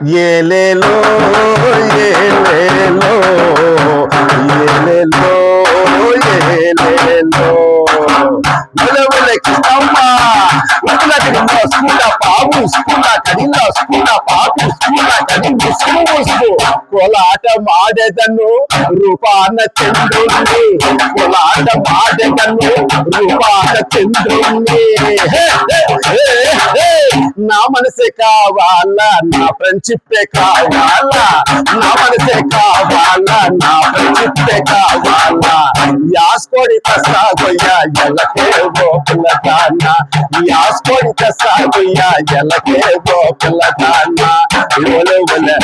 ఏలేలో ఏలేలో ఏలేలో ఏలేలో ఒలె కిస్తమ్మ ఉకులకి స్కూల పావు స్కూల కడిల స్కూల పాపు స్కూల కడి స్కూలు కోలాట మాడెదను రూపాన చంద్రుణ్ణి కోలాట మాడెదను రూపాన చంద్రుణ్ణి నా మనసే కావాలా నా ఫ్రెండ్షిప్పే కావాలా నా మనసే కావాలా నా ఫ్రెండ్షిప్పే కావాలా యాస్కోడి సాగోయ్యా ఎలకే గోపిల్లదాన యాస్కోడి సాగోయ్యా ఎలకే గోపిల్లదాన ఒలె ఒలె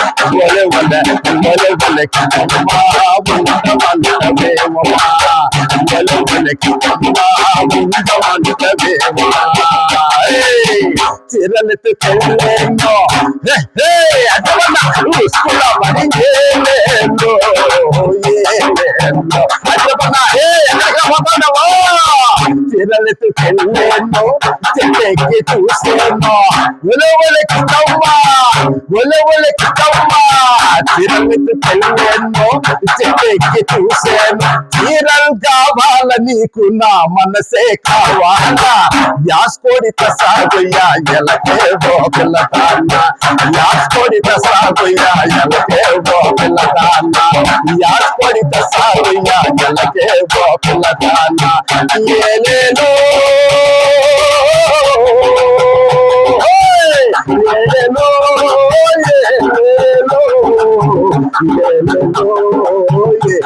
ఒలె ఒలె ఒలె ఒలె కిమ్మా ఉండమంటవేమా ఒలె ఒలె కిమ్మా ఉండమంటవేమా చీరలెత్తుకెళ్ళేనో అడ్డవన్న స్కూల పని ఏలేందో ఏలేందో అడ్డవన్న ఎక్కడికి చీరలెత్తుకెళ్ళేనో చెట్టెక్కి చూసేనో ఒలెకి తవ్వా ఒలెకి తవ్వా చీరలెత్తుకెళ్ళేనో చెట్టెక్కి చూసేను చీరలు కావాల నీకు నా మనసే కావాలా యాస్కోడి సాగోయ్యా ఎలకే గోపిల్లదాన యాస్కోడి సాగోయ్యా ఎలకే గోపిల్లదాన యాస్కోడి సాగోయ్యా ఎలకే గోపిల్లదాన ఏలేలో ఏలేలో ఏలేలో ఏలేలో ఏలేలో ఏలేలో